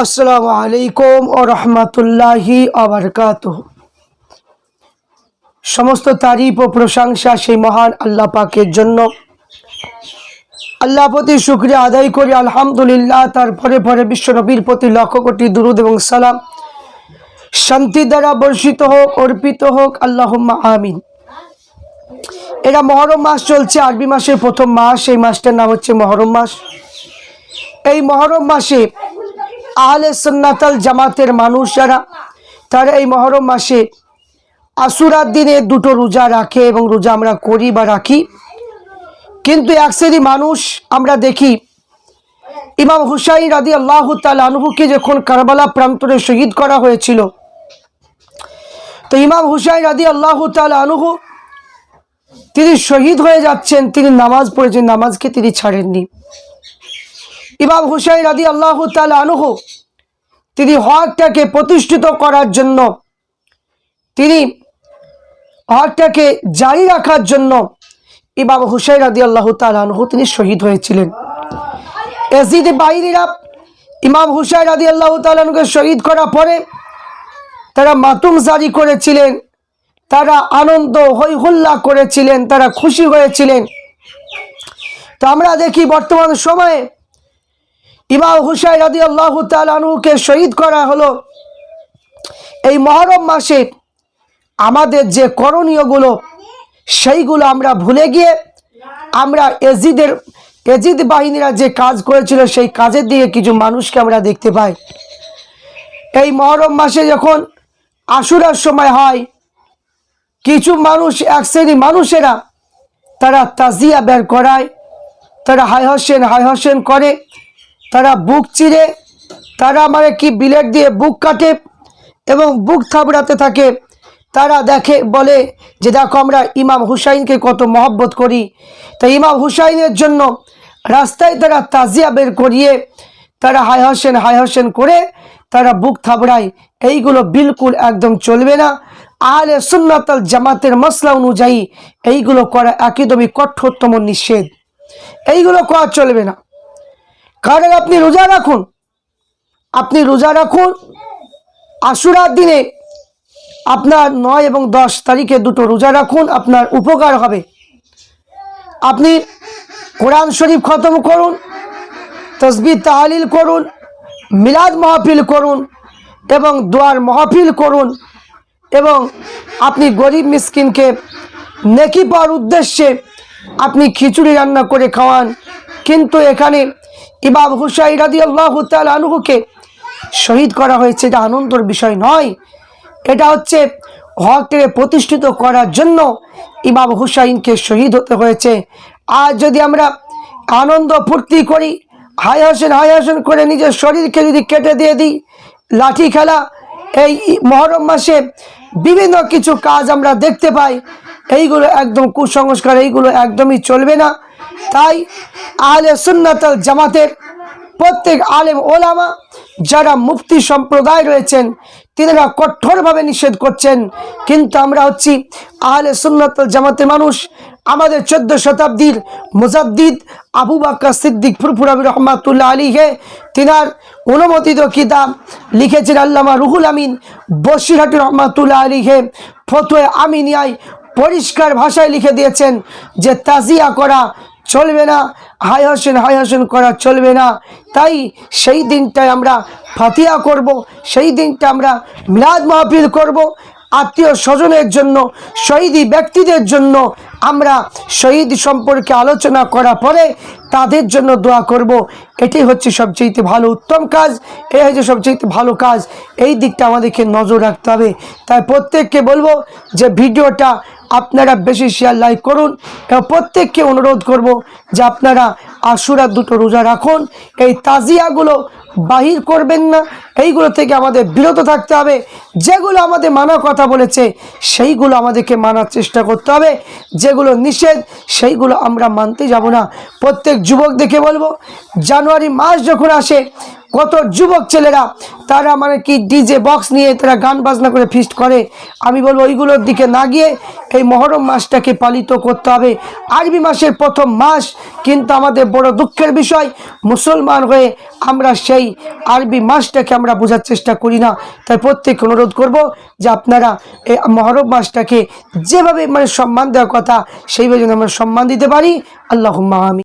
আসসালামু আলাইকুম ওয়া রাহমাতুল্লাহি ওয়া বারাকাতুহু। সমস্ত তারিফ ও প্রশংসা সেই মহান আল্লাহ পাকের জন্য। আল্লাহ প্রতি শুকরিয়া আদায় করি আলহামদুলিল্লাহ। তারপরে পরে বিশ্ব নবীর প্রতি লক্ষ কোটি দুরুদ এবং সালাম শান্তি দ্বারা বর্ষিত হোক, অর্পিত হোক, আল্লাহুম্মা আমিন। এটা মহরম মাস চলছে, আরবি মাসের প্রথম মাস। এই মাসটার নাম হচ্ছে মহরম মাস। এই মহরম মাসে আহলে সুন্নাতুল জামাতের মানুষ যারা, তারা এই মহরম মাসে আশুরার দিনে দুটো রোজা রাখে এবং রোজা আমরা করি বা রাখি। কিন্তু এক শ্রেণী মানুষ আমরা দেখি, ইমাম হুসাইন রাদিয়াল্লাহু তাআলা আনহুকে যখন কারবালা প্রান্তরে শহীদ করা হয়েছিল, তো ইমাম হুসাইন রাদিয়াল্লাহু তাআলা আনহু তিনি শহীদ হয়ে যাচ্ছেন, তিনি নামাজ পড়েছেন, নামাজকে তিনি ছাড়েননি। ইমাম হুসাইন রাদিয়াল্লাহু তাআলা আনহু তিনি হকটাকে প্রতিষ্ঠিত করার জন্য, তিনি হকটাকে জারি রাখার জন্য ইমাম হুসাইন রাদিয়াল্লাহু তাআলা আনহু তিনি শহীদ হয়েছিলেন। ইয়াজিদ বাহিনীরা ইমাম হুসাইন রাদিয়াল্লাহু তাআলা আনহুকে শহীদ করার পরে তারা মাতুম জারি করেছিলেন, তারা আনন্দ হইহুল্লা করেছিলেন, তারা খুশি হয়েছিলেন। তো আমরা দেখি বর্তমান সময়ে ইমাম হুসাইন রাদিয়াল্লাহু তাআলা আনহুকে শহীদ করা হলো। এই মহরম মাসে আমাদের যে করণীয়গুলো, সেইগুলো আমরা ভুলে গিয়ে আমরা ইয়াজিদ বাহিনীরা যে কাজ করেছিল সেই কাজের দিকে কিছু মানুষকে আমরা দেখতে পাই। এই মহরম মাসে যখন আশুরার সময় হয়, কিছু মানুষ, এক শ্রেণী মানুষেরা তারা তাজিয়া বের করায়, তারা হাই হোসেন করে, তারা বুক চিরে, তারা মানে কি বিলেট দিয়ে বুক কাটে এবং বুক থাবড়াতে থাকে। তারা দেখে, বলে যে দেখো আমরা ইমাম হুসাইনকে কত মহব্বত করি, তাই ইমাম হুসাইনের জন্য রাস্তায় তারা তাজিয়া বের করিয়ে তারা হাই হোসেন করে তারা বুক থাবড়ায়। এইগুলো বিলকুল একদম চলবে না। আহলে সুন্নাতুল জামাতের মাসলা অনুযায়ী এইগুলো করা একদমই কঠোরতম নিষেধ। এইগুলো করা চলবে না। কারণ আপনি রোজা রাখুন আশুরার দিনে, আপনার 9 এবং 10 তারিখে দুটো রোজা রাখুন, আপনার উপকার হবে। আপনি কোরআন শরীফ খতম করুন, তাসবিহ তাহলিল করুন, মিলাদ মাহফিল করুন এবং দোয়ার মাহফিল করুন, এবং আপনি গরিব মিসকিনকে নেকি পাওয়ার উদ্দেশ্যে আপনি খিচুড়ি রান্না করে খাওয়ান। কিন্তু এখানে ইমাম হুসাইন রাদিয়াল্লাহু তাআলা আনহুকে শহীদ করা হয়েছে, এটা আনন্দের বিষয় নয়। এটা হচ্ছে হককে প্রতিষ্ঠিত করার জন্য ইমাম হুসাইনকে শহীদ হতে হয়েছে। আর যদি আমরা আনন্দ ফুর্তি করি, হাই হোসেন করে নিজের শরীরকে যদি কেটে দিয়ে দিই, লাঠি খেলা, এই মহরম মাসে বিভিন্ন কিছু কাজ আমরা দেখতে পাই, এইগুলো একদম কুসংস্কার, এইগুলো একদমই চলবে না। তাই আহলে সুন্নাতুল জামাতের প্রত্যেক আলেম ওলামা যারা মুফতি সম্প্রদায় রয়েছেন, তিনারা কঠোরভাবে নিষেধ করছেন। কিন্তু আমরা হচ্ছি আহলে সুন্নাতুল জামাতের মানুষ। আমাদের 14 শতাব্দীর মুজাদ্দিদ আবু বকর সিদ্দিক ফুরফুরাবি রহমাতুল্লাহ আলাইহি, তিনার অনুমোদিত কিতাব লিখেছেন আল্লামা রুহুল আমিন বসিরহাটি রহমাতুল্লাহ আলাইহি, ফতোয়া আমিনিয়ায় পরিষ্কার ভাষায় লিখে দিয়েছেন যে তাজিয়া করা চলবে না, হাই হোসেন করা চলবে না। তাই সেই দিনটায় আমরা ফাতিহা করব, সেই দিনটা আমরা মিলাদ মাহফিল করব, আত্মীয় স্বজনের জন্য, শহীদি ব্যক্তিদের জন্য আমরা শহীদ সম্পর্কে আলোচনা করার পরে তাদের জন্য দোয়া করব। এটাই হচ্ছে সবচেয়ে ভালো উত্তম কাজ, এই হচ্ছে সবচেয়ে ভালো কাজ। এই দিকটা আমাদেরকে নজর রাখতে হবে। তাই প্রত্যেককে বলবো যে ভিডিওটা আপনারা বেশি শেয়ার, লাইক করুন এবং প্রত্যেককে অনুরোধ করব যে আপনারা আশুরার দুটো রোজা রাখুন। এই তাজিয়াগুলো বাহির করবেন না, এইগুলো থেকে আমাদের বিরত থাকতে হবে। যেগুলো আমাদের মানার কথা বলেছে সেইগুলো আমাদেরকে মানার চেষ্টা করতে হবে, যেগুলো নিষেধ সেইগুলো আমরা মানতে যাব না। প্রত্যেক যুবকদেরকে বলবো, জানুয়ারি মাস যখন আসে কত যুবক ছেলেরা তারা মানে কি ডিজে বক্স নিয়ে তারা গান বাজনা করে ফিস্ট করে। আমি বলবো ওইগুলোর দিকে না গিয়ে এই মহরম মাসটাকে পালিত করতে হবে। আরবি মাসের প্রথম মাস, কিন্তু আমাদের বড় দুঃখের বিষয় মুসলমান হয়ে আমরা সেই আরবি মাসটাকে আমরা বোঝার চেষ্টা করি না। তাই প্রত্যেককে অনুরোধ করব যে আপনারা এই মহরম মাসটাকে যেভাবে মানে সম্মান দেওয়ার কথা সেইভাবে যেন আমরা সম্মান দিতে পারি। আল্লাহুম্মা আমিন।